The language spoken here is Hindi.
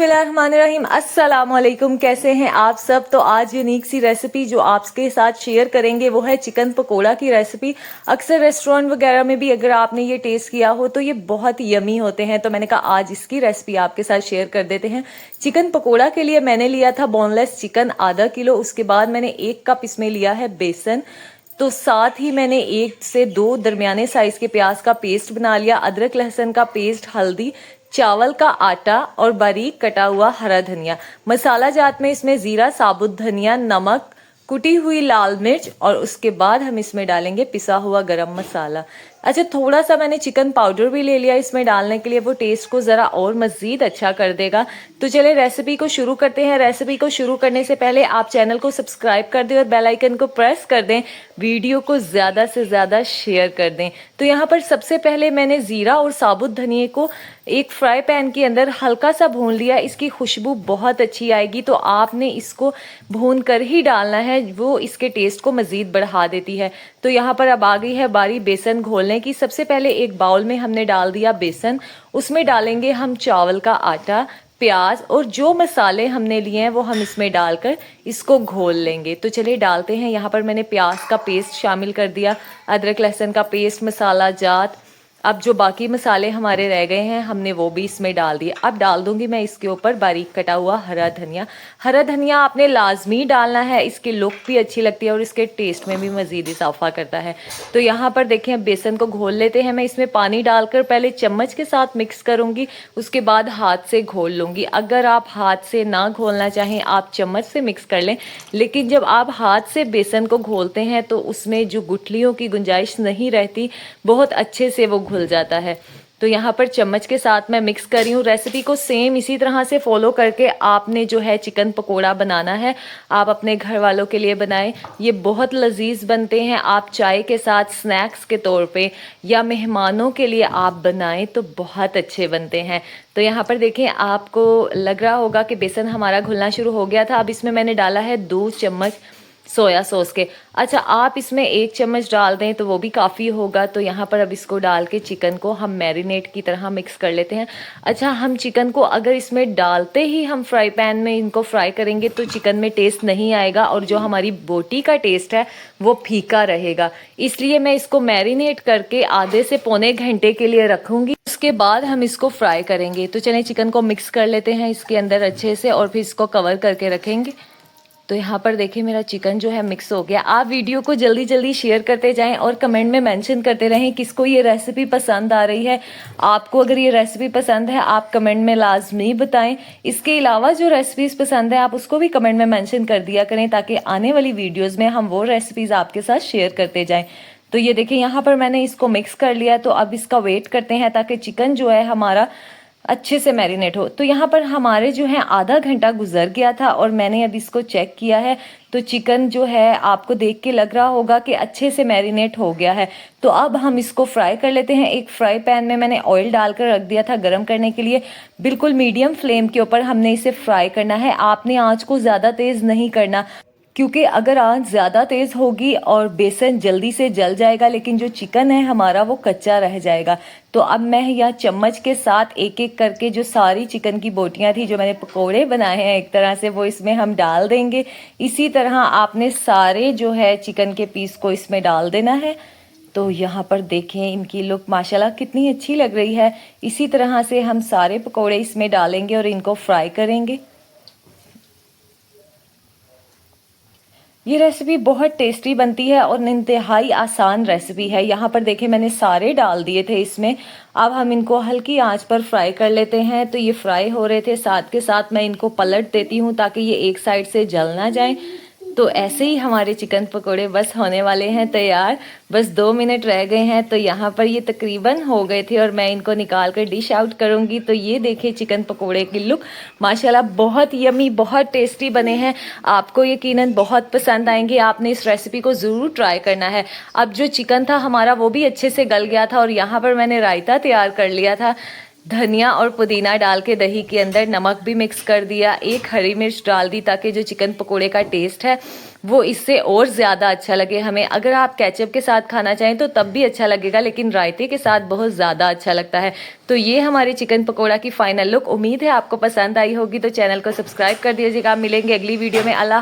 बिस्मिल्लाहिर्रहमानिर्रहीम। अस्सलाम वालेकुम। कैसे हैं आप सब। तो आज यूनिक सी रेसिपी जो आपके साथ शेयर करेंगे वो है चिकन पकोड़ा की रेसिपी। अक्सर रेस्टोरेंट वगैरह में भी अगर आपने ये टेस्ट किया हो तो ये बहुत यमी होते हैं, तो मैंने कहा आज इसकी रेसिपी आपके साथ शेयर कर देते हैं। चिकन पकोड़ा के लिए मैंने लिया था बोनलेस चिकन आधा किलो। उसके बाद मैंने 1 कप इसमें लिया है बेसन। तो साथ ही मैंने 1 से 2 दरमियाने साइज के प्याज का पेस्ट बना लिया, अदरक लहसुन का पेस्ट, हल्दी, चावल का आटा और बारीक कटा हुआ हरा धनिया। मसाला जात में इसमें जीरा, साबुत धनिया, नमक, कुटी हुई लाल मिर्च और उसके बाद हम इसमें डालेंगे पिसा हुआ गरम मसाला। अच्छा, थोड़ा सा मैंने चिकन पाउडर भी ले लिया इसमें डालने के लिए, वो टेस्ट को ज़रा और मज़ीद अच्छा कर देगा। तो चले रेसिपी को शुरू करते हैं। रेसिपी को शुरू करने से पहले आप चैनल को सब्सक्राइब कर दें और बेल आइकन को प्रेस कर दें, वीडियो को ज़्यादा से ज़्यादा शेयर कर दें। तो यहाँ पर सबसे पहले मैंने ज़ीरा और साबुत धनिए को एक फ्राई पैन के अंदर हल्का सा भून लिया। इसकी खुशबू बहुत अच्छी आएगी, तो आपने इसको भून कर ही डालना है, वो इसके टेस्ट को मज़ीद बढ़ा देती है। तो यहाँ पर अब आ गई है बारी बेसन घोलने की। सबसे पहले एक बाउल में हमने डाल दिया बेसन, उसमें डालेंगे हम चावल का आटा, प्याज और जो मसाले हमने लिए हैं वो हम इसमें डालकर इसको घोल लेंगे। तो चलिए डालते हैं। यहाँ पर मैंने प्याज का पेस्ट शामिल कर दिया, अदरक लहसुन का पेस्ट, मसाला जात। अब जो बाकी मसाले हमारे रह गए हैं हमने वो भी इसमें डाल दिए। अब डाल दूंगी मैं इसके ऊपर बारीक कटा हुआ हरा धनिया। हरा धनिया आपने लाजमी डालना है, इसकी लुक भी अच्छी लगती है और इसके टेस्ट में भी मज़ीद इजाफा करता है। तो यहाँ पर देखें, बेसन को घोल लेते हैं। मैं इसमें पानी डालकर पहले चम्मच के साथ मिक्स करूँगी, उसके बाद हाथ से घोल लूँगी। अगर आप हाथ से ना घोलना चाहें आप चम्मच से मिक्स कर लें, लेकिन जब आप हाथ से बेसन को घोलते हैं तो उसमें जो गुठलियों की गुंजाइश नहीं रहती, बहुत अच्छे से वो घुल जाता है। तो यहाँ पर चम्मच के साथ मैं मिक्स कर रही हूँ। रेसिपी को सेम इसी तरह से फॉलो करके आपने जो है चिकन पकोड़ा बनाना है। आप अपने घर वालों के लिए बनाएं, ये बहुत लजीज बनते हैं। आप चाय के साथ स्नैक्स के तौर पे या मेहमानों के लिए आप बनाएं तो बहुत अच्छे बनते हैं। तो यहाँ पर देखें, आपको लग रहा होगा कि बेसन हमारा घुलना शुरू हो गया था। अब इसमें मैंने डाला है 2 चम्मच सोया सॉस के। अच्छा, आप इसमें 1 चम्मच डाल दें तो वो भी काफ़ी होगा। तो यहाँ पर अब इसको डाल के चिकन को हम मैरिनेट की तरह मिक्स कर लेते हैं। अच्छा, हम चिकन को अगर इसमें डालते ही हम फ्राई पैन में इनको फ्राई करेंगे तो चिकन में टेस्ट नहीं आएगा और जो हमारी बोटी का टेस्ट है वो फीका रहेगा। इसलिए मैं इसको मैरिनेट करके आधे से पौने घंटे के लिए रखूँगी, उसके बाद हम इसको फ्राई करेंगे। तो चलें चिकन को मिक्स कर लेते हैं इसके अंदर अच्छे से और फिर इसको कवर करके रखेंगे। तो यहाँ पर देखिए मेरा चिकन जो है मिक्स हो गया। आप वीडियो को जल्दी जल्दी शेयर करते जाएं और कमेंट में मेंशन करते रहें किसको ये रेसिपी पसंद आ रही है। आपको अगर ये रेसिपी पसंद है आप कमेंट में लाजमी बताएं। इसके अलावा जो रेसिपीज़ पसंद है आप उसको भी कमेंट में मेंशन कर दिया करें, ताकि आने वाली वीडियोज़ में हम वो रेसिपीज़ आपके साथ शेयर करते जाएँ। तो ये देखिए यहाँ पर मैंने इसको मिक्स कर लिया। तो अब इसका वेट करते हैं ताकि चिकन जो है हमारा अच्छे से मैरिनेट हो। तो यहाँ पर हमारे जो है आधा घंटा गुजर गया था और मैंने अब इसको चेक किया है तो चिकन जो है आपको देख के लग रहा होगा कि अच्छे से मैरिनेट हो गया है। तो अब हम इसको फ्राई कर लेते हैं। एक फ्राई पैन में मैंने ऑयल डालकर रख दिया था गर्म करने के लिए। बिल्कुल मीडियम फ्लेम के ऊपर हमने इसे फ्राई करना है। आपने आँच को ज़्यादा तेज़ नहीं करना, क्योंकि अगर आंच ज़्यादा तेज़ होगी और बेसन जल्दी से जल जाएगा, लेकिन जो चिकन है हमारा वो कच्चा रह जाएगा। तो अब मैं यहाँ चम्मच के साथ एक एक करके जो सारी चिकन की बोटियाँ थी जो मैंने पकोड़े बनाए हैं एक तरह से, वो इसमें हम डाल देंगे। इसी तरह आपने सारे जो है चिकन के पीस को इसमें डाल देना है। तो यहाँ पर देखें इनकी लुक माशाल्लाह कितनी अच्छी लग रही है। इसी तरह से हम सारे पकोड़े इसमें डालेंगे और इनको फ्राई करेंगे। ये रेसिपी बहुत टेस्टी बनती है और इंतहाई आसान रेसिपी है। यहाँ पर देखें मैंने सारे डाल दिए थे इसमें। अब हम इनको हल्की आंच पर फ्राई कर लेते हैं। तो ये फ्राई हो रहे थे, साथ के साथ मैं इनको पलट देती हूँ ताकि ये एक साइड से जल ना जाए। तो ऐसे ही हमारे चिकन पकोड़े बस होने वाले हैं तैयार। बस 2 मिनट रह गए हैं। तो यहाँ पर ये तकरीबन हो गए थे और मैं इनको निकाल कर डिश आउट करूँगी। तो ये देखिए चिकन पकोड़े की लुक माशाल्लाह बहुत यमी, बहुत टेस्टी बने हैं। आपको यकीनन बहुत पसंद आएंगे। आपने इस रेसिपी को ज़रूर ट्राई करना है। अब जो चिकन था हमारा वो भी अच्छे से गल गया था और यहाँ पर मैंने रायता तैयार कर लिया था। धनिया और पुदीना डाल के दही के अंदर नमक भी मिक्स कर दिया, एक हरी मिर्च डाल दी ताकि जो चिकन पकोड़े का टेस्ट है वो इससे और ज़्यादा अच्छा लगे हमें। अगर आप केचप के साथ खाना चाहें तो तब भी अच्छा लगेगा, लेकिन रायते के साथ बहुत ज़्यादा अच्छा लगता है। तो ये हमारे चिकन पकोड़ा की फाइनल लुक। उम्मीद है आपको पसंद आई होगी, तो चैनल को सब्सक्राइब कर दीजिएगा। मिलेंगे अगली वीडियो में। अल्लाह।